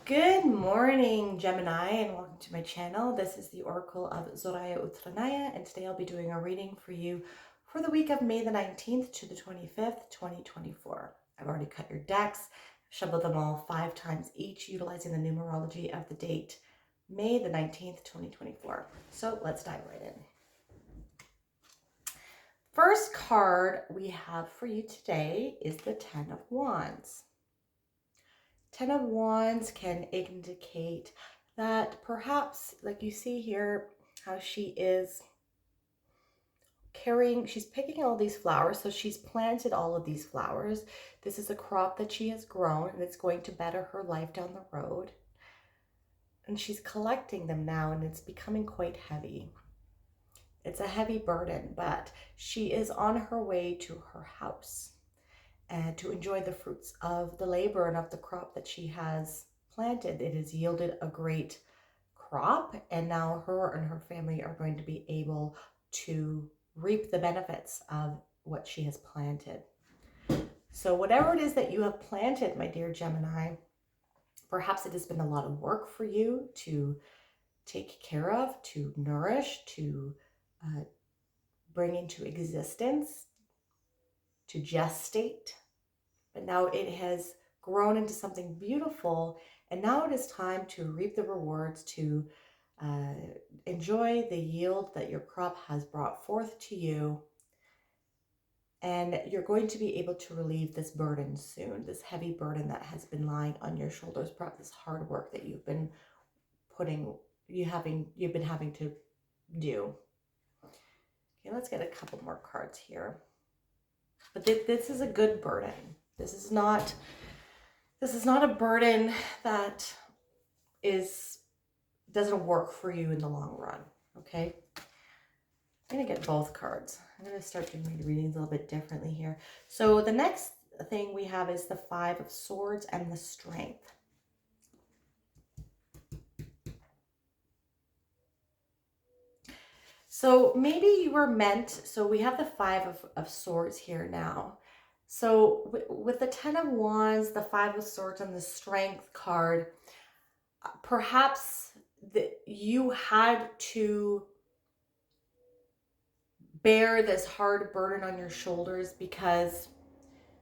Good morning, Gemini, and welcome to my channel. This is the Oracle of Zoraya Utranaya, and today I'll be doing a reading for you for the week of May the 19th to the 25th, 2024. I've already cut your decks, shuffled them all 5 times each, utilizing the numerology of the date, May the 19th, 2024. So let's dive right in. First card we have for you today is the Ten of Wands. Ten of Wands can indicate that perhaps, like you see here, how she is she's picking all these flowers. So she's planted all of these flowers. This is a crop that she has grown, and it's going to better her life down the road. And she's collecting them now, and it's becoming quite heavy. It's a heavy burden, but she is on her way to her house and to enjoy the fruits of the labor and of the crop that she has planted. It has yielded a great crop, and now her and her family are going to be able to reap the benefits of what she has planted. So whatever it is that you have planted, my dear Gemini, perhaps it has been a lot of work for you to take care of, to nourish, to bring into existence, to gestate. But now it has grown into something beautiful, and now it is time to reap the rewards, to enjoy the yield that your crop has brought forth to you. And you're going to be able to relieve this burden soon, this heavy burden that has been lying on your shoulders, perhaps this hard work that you've been having to do. Okay, let's get a couple more cards here. But this is a good burden. This is not a burden that doesn't work for you in the long run, okay? I'm going to get both cards. I'm going to start doing my readings a little bit differently here. So the next thing we have is the Five of Swords and the Strength. So maybe you were meant, so we have the Five of Swords here now. So with the Ten of Wands, the Five of Swords, and the Strength card, perhaps you had to bear this hard burden on your shoulders because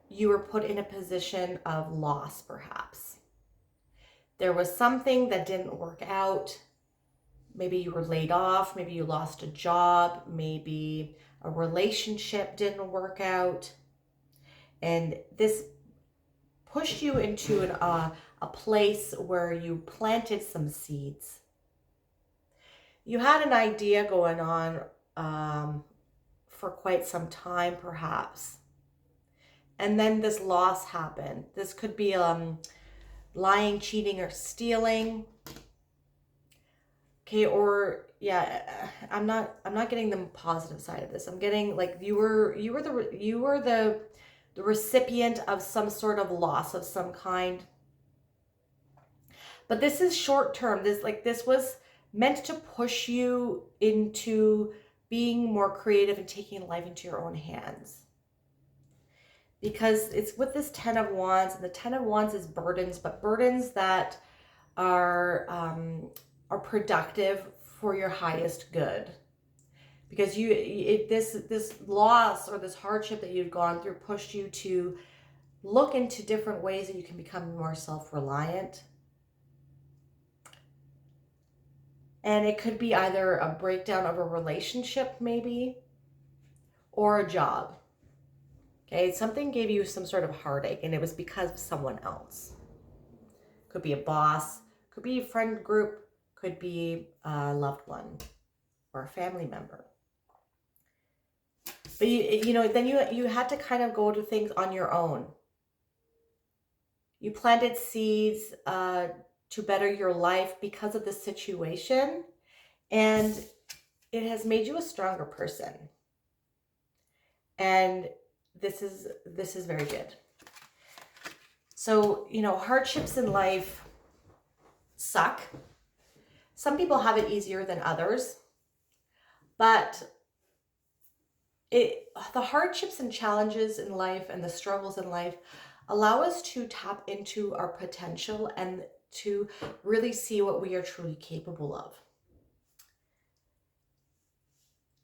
you were put in a position of loss, perhaps. There was something that didn't work out. Maybe you were laid off, maybe you lost a job, maybe a relationship didn't work out. And this pushed you into a place where you planted some seeds. You had an idea going on for quite some time, perhaps. And then this loss happened. This could be lying, cheating, or stealing. Okay, or yeah, I'm not getting the positive side of this. I'm getting like you were the recipient of some sort of loss of some kind. But this is short term. This was meant to push you into being more creative and taking life into your own hands. Because it's with this Ten of Wands, and the Ten of Wands is burdens, but burdens that are productive for your highest good. Because this loss or this hardship that you've gone through pushed you to look into different ways that you can become more self-reliant. And it could be either a breakdown of a relationship, maybe, or a job. Okay, something gave you some sort of heartache, and it was because of someone else. Could be a boss, could be a friend group, could be a loved one or a family member. But then you had to kind of go to things on your own. You planted seeds to better your life because of the situation, and it has made you a stronger person. And this is very good. So, hardships in life suck. Some people have it easier than others, but the hardships and challenges in life and the struggles in life allow us to tap into our potential and to really see what we are truly capable of.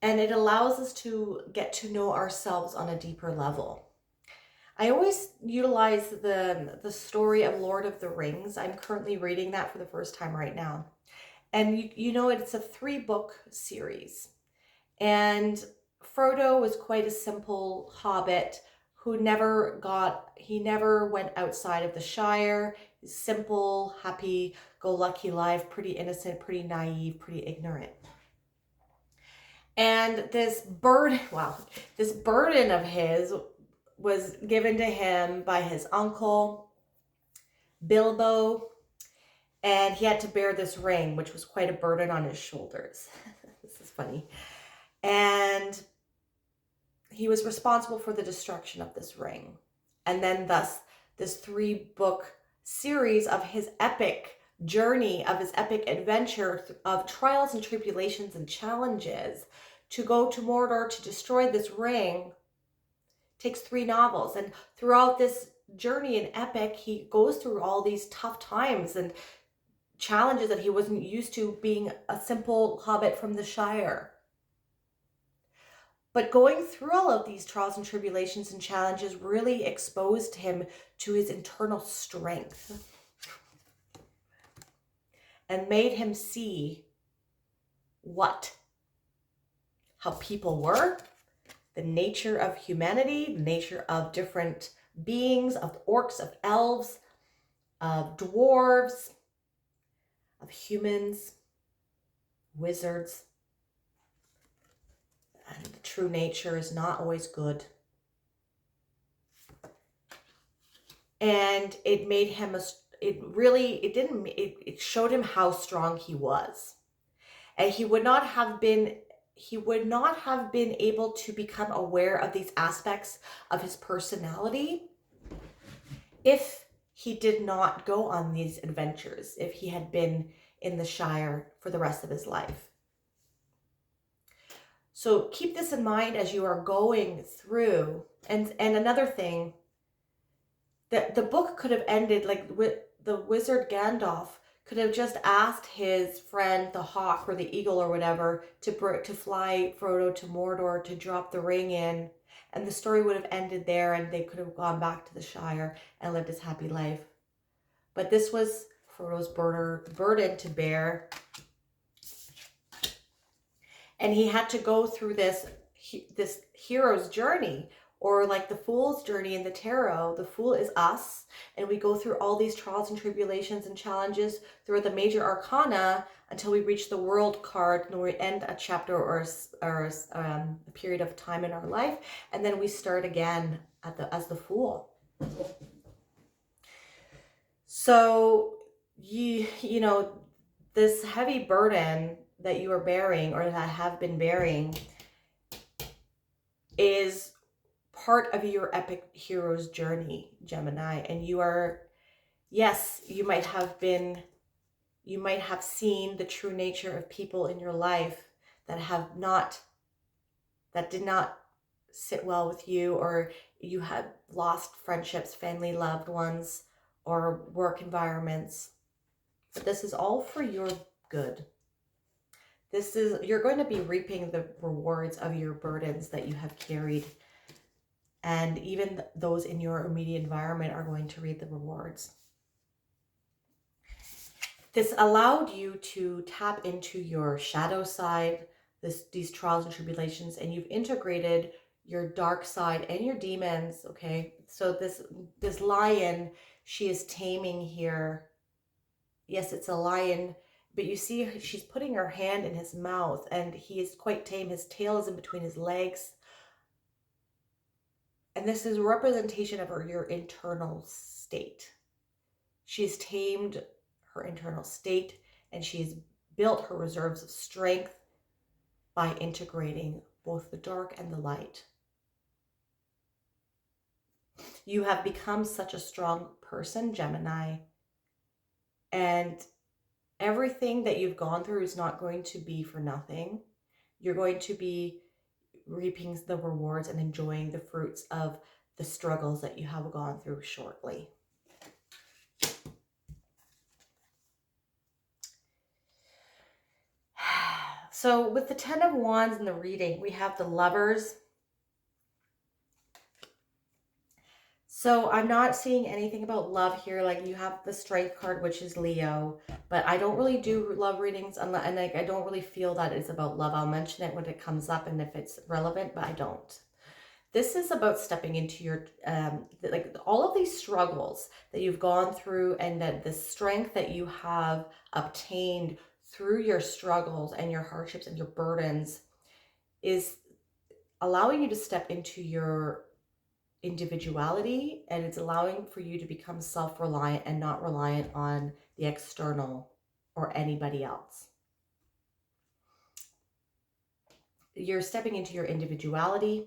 And it allows us to get to know ourselves on a deeper level. I always utilize the story of Lord of the Rings. I'm currently reading that for the first time right now. And you know, it's a 3-book series. And Frodo was quite a simple hobbit who never went outside of the Shire. Simple, happy, go lucky life, pretty innocent, pretty naive, pretty ignorant. And this burden of his was given to him by his uncle, Bilbo, and he had to bear this ring, which was quite a burden on his shoulders. This is funny. And he was responsible for the destruction of this ring. And then thus this 3-book series of his epic journey, of his epic adventure of trials and tribulations and challenges to go to Mordor to destroy this ring takes 3 novels. And throughout this journey and epic, he goes through all these tough times and challenges that he wasn't used to, being a simple hobbit from the Shire. But going through all of these trials and tribulations and challenges really exposed him to his internal strength and made him see how people were, the nature of humanity, the nature of different beings, of orcs, of elves, of dwarves, of humans, wizards. And the true nature is not always good. And it made him it showed him how strong he was. And he would not have been able to become aware of these aspects of his personality if he did not go on these adventures, if he had been in the Shire for the rest of his life. So keep this in mind as you are going through. And another thing, that the book could have ended like with the wizard Gandalf could have just asked his friend the hawk or the eagle or whatever to fly Frodo to Mordor to drop the ring in, and the story would have ended there and they could have gone back to the Shire and lived his happy life. But this was Frodo's burden to bear. And he had to go through this hero's journey, or like the fool's journey in the tarot. The fool is us, and we go through all these trials and tribulations and challenges through the major arcana until we reach the world card, and we end a chapter or a period of time in our life, and then we start again as the fool. So you know, this heavy burden that you are bearing, or that have been bearing, is part of your epic hero's journey, Gemini. And you are, yes, you might have seen the true nature of people in your life that did not sit well with you, or you had lost friendships, family, loved ones, or work environments. But this is all for your good. You're going to be reaping the rewards of your burdens that you have carried. And even those in your immediate environment are going to reap the rewards. This allowed you to tap into your shadow side, these trials and tribulations, and you've integrated your dark side and your demons, okay? So this lion, she is taming here. Yes, it's a lion, but you see she's putting her hand in his mouth, and he is quite tame. His tail is in between his legs. And this is a representation of your internal state. She's tamed her internal state, and she's built her reserves of strength by integrating both the dark and the light. You have become such a strong person, Gemini, and everything that you've gone through is not going to be for nothing. You're going to be reaping the rewards and enjoying the fruits of the struggles that you have gone through shortly. So with the 10 of Wands in the reading, we have the Lovers. So I'm not seeing anything about love here. Like, you have the Strength card, which is Leo, but I don't really do love readings, and like, I don't really feel that it's about love. I'll mention it when it comes up and if it's relevant, but I don't. This is about stepping into your, like, all of these struggles that you've gone through, and that the strength that you have obtained through your struggles and your hardships and your burdens is allowing you to step into your individuality, and it's allowing for you to become self-reliant and not reliant on the external or anybody else. You're stepping into your individuality.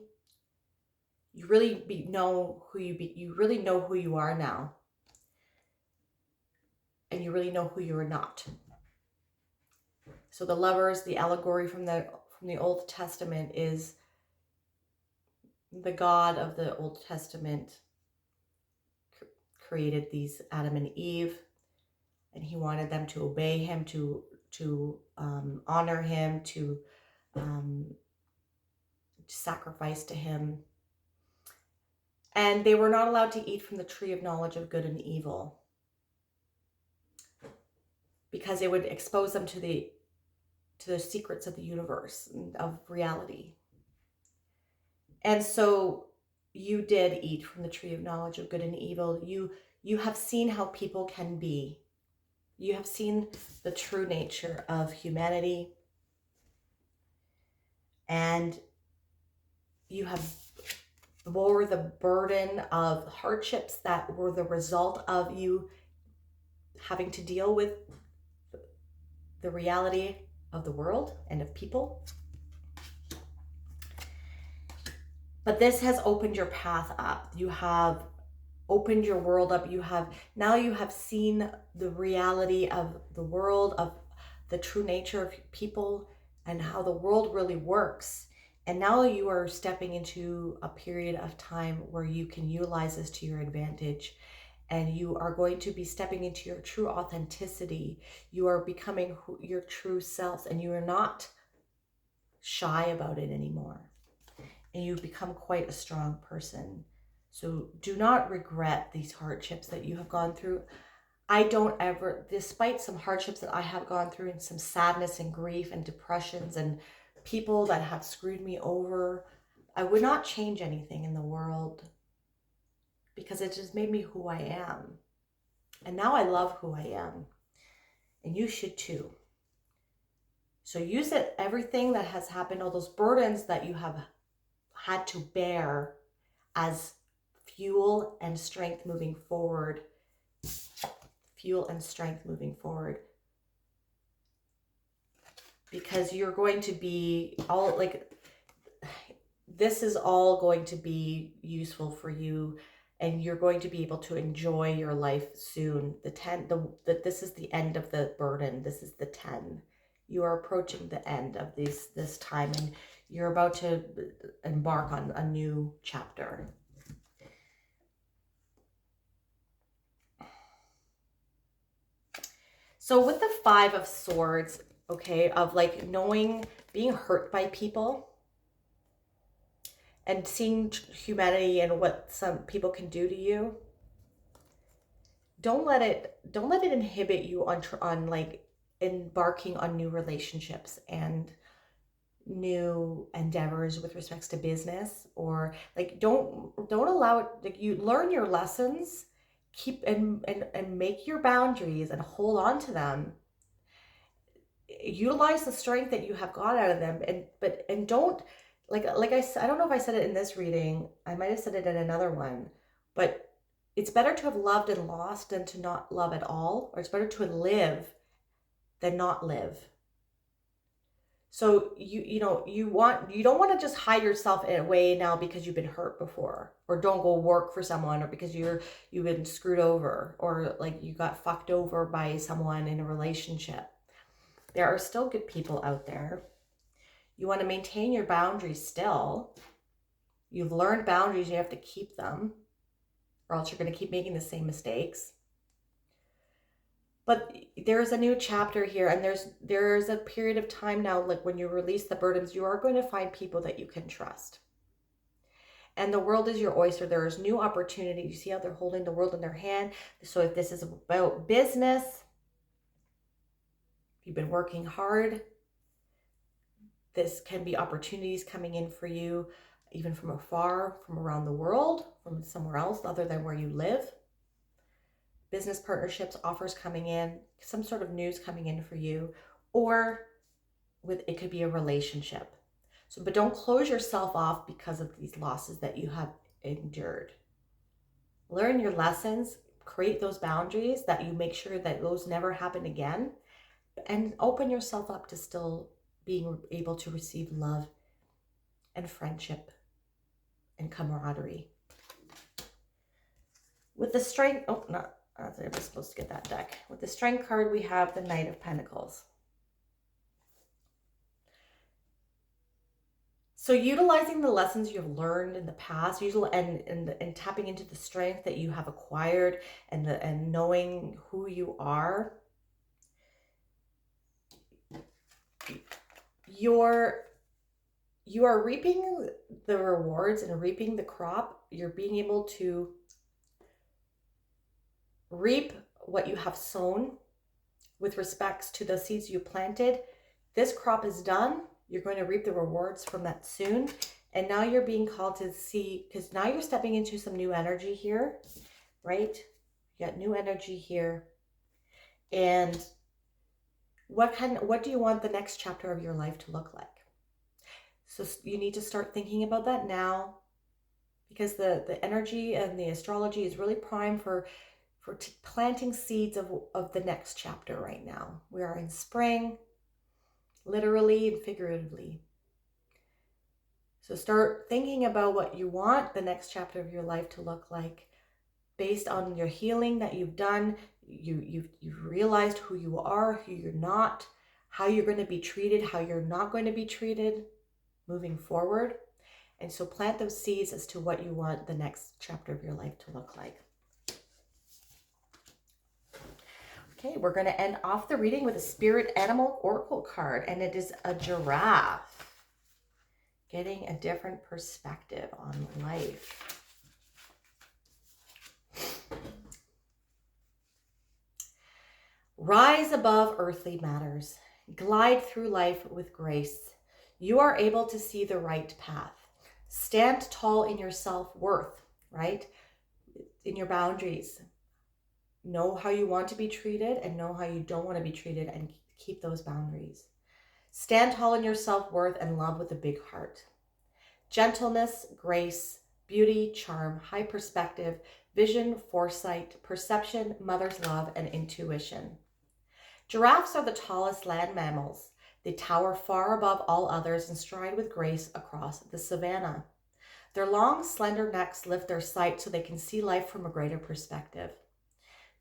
You really know who you really know who you are now, and you really know who you are not. So the Lovers, the allegory from the Old Testament, is the God of the Old Testament created these Adam and Eve, and he wanted them to obey him, to honor him, to sacrifice to him. And they were not allowed to eat from the tree of knowledge of good and evil, because it would expose them to the secrets of the universe, of reality. And so you did eat from the tree of knowledge of good and evil. You have seen how people can be. You have seen the true nature of humanity, and you have bore the burden of hardships that were the result of you having to deal with the reality of the world and of people. But this has opened your path up. You have opened your world up. Now you have seen the reality of the world, of the true nature of people, and how the world really works. And now you are stepping into a period of time where you can utilize this to your advantage, and you are going to be stepping into your true authenticity. You are becoming your true selves, and you are not shy about it anymore. And you become quite a strong person. So do not regret these hardships that you have gone through. I don't ever, despite some hardships that I have gone through, and some sadness and grief and depressions and people that have screwed me over, I would not change anything in the world, because it just made me who I am. And now I love who I am. And you should too. So use it, everything that has happened, all those burdens that you have had to bear, as fuel and strength moving forward. Fuel and strength moving forward. Because you're going to be all, like, this is all going to be useful for you, and you're going to be able to enjoy your life soon. This is the end of the burden. This is the 10. You are approaching the end of this time, and you're about to embark on a new chapter. So with the 5 of Swords, okay, of like knowing, being hurt by people, and seeing humanity and what some people can do to you, don't let it inhibit you on like embarking on new relationships and new endeavors with respects to business, or like don't allow it. Like, you learn your lessons, keep and make your boundaries and hold on to them. Utilize the strength that you have got out of them, and don't, like I said, I don't know if I said it in this reading, I might have said it in another one, but it's better to have loved and lost than to not love at all, or it's better to live than not live. So you don't want to just hide yourself away now because you've been hurt before, or don't go work for someone, or because you've been screwed over, or like you got fucked over by someone in a relationship. There are still good people out there. You want to maintain your boundaries still. You've learned boundaries, you have to keep them, or else you're going to keep making the same mistakes. But there's a new chapter here, and there's a period of time now, like when you release the burdens, you are going to find people that you can trust. And the world is your oyster. There's new opportunity. You see how they're holding the world in their hand. So if this is about business, you've been working hard, this can be opportunities coming in for you, even from afar, from around the world, from somewhere else other than where you live. Business partnerships, offers coming in, some sort of news coming in for you, or it could be a relationship. So, but don't close yourself off because of these losses that you have endured. Learn your lessons, create those boundaries that you make sure that those never happen again, and open yourself up to still being able to receive love and friendship and camaraderie. With the strength, I was supposed to get that deck. With the Strength card, we have the Knight of Pentacles. So utilizing the lessons you have learned in the past, and tapping into the strength that you have acquired, and knowing who you are, you are reaping the rewards and reaping the crop. You're being able to reap what you have sown with respects to the seeds you planted. This crop is done. You're going to reap the rewards from that soon. And now you're being called to see, because now you're stepping into some new energy here, right? You got new energy here. And what do you want the next chapter of your life to look like? So you need to start thinking about that now, because the energy and the astrology is really prime for planting seeds of the next chapter right now. We are in spring, literally and figuratively. So start thinking about what you want the next chapter of your life to look like, based on your healing that you've done. You've realized who you are, who you're not, how you're going to be treated, how you're not going to be treated moving forward. And so plant those seeds as to what you want the next chapter of your life to look like. Okay, we're going to end off the reading with a Spirit Animal Oracle card, and it is a giraffe. Getting a different perspective on life. Rise above earthly matters. Glide through life with grace. You are able to see the right path. Stand tall in your self-worth, right? In your boundaries. Know how you want to be treated and know how you don't want to be treated, and keep those boundaries. Stand tall in your self-worth and love with a big heart. Gentleness, grace, beauty, charm, high perspective, vision, foresight, perception, mother's love, and intuition. Giraffes are the tallest land mammals. They tower far above all others and stride with grace across the savanna. Their long, slender necks lift their sight so they can see life from a greater perspective.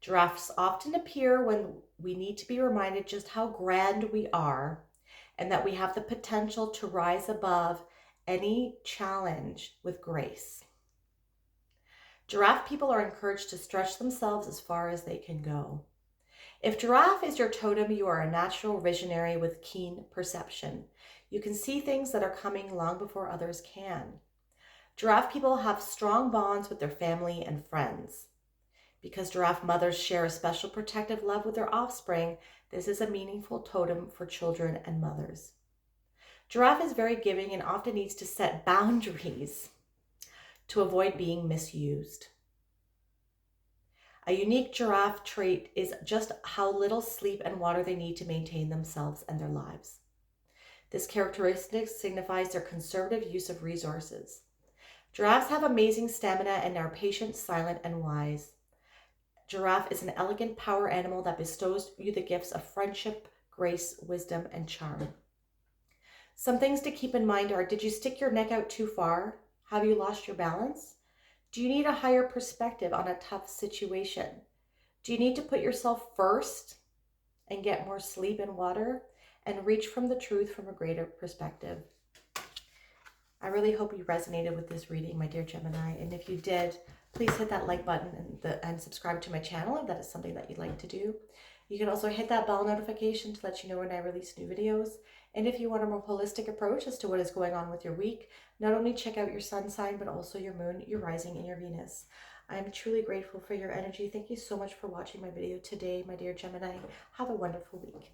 Giraffes often appear when we need to be reminded just how grand we are, and that we have the potential to rise above any challenge with grace. Giraffe people are encouraged to stretch themselves as far as they can go. If giraffe is your totem, you are a natural visionary with keen perception. You can see things that are coming long before others can. Giraffe people have strong bonds with their family and friends. Because giraffe mothers share a special protective love with their offspring, this is a meaningful totem for children and mothers. Giraffe is very giving and often needs to set boundaries to avoid being misused. A unique giraffe trait is just how little sleep and water they need to maintain themselves and their lives. This characteristic signifies their conservative use of resources. Giraffes have amazing stamina and are patient, silent, and wise. Giraffe is an elegant power animal that bestows you the gifts of friendship, grace, wisdom, and charm. Some things to keep in mind are: did you stick your neck out too far? Have you lost your balance? Do you need a higher perspective on a tough situation? Do you need to put yourself first and get more sleep and water and reach from the truth from a greater perspective? I really hope you resonated with this reading, my dear Gemini. And if you did, please hit that like button and subscribe to my channel if that is something that you'd like to do. You can also hit that bell notification to let you know when I release new videos. And if you want a more holistic approach as to what is going on with your week, not only check out your sun sign, but also your moon, your rising, and your Venus. I am truly grateful for your energy. Thank you so much for watching my video today, my dear Gemini. Have a wonderful week.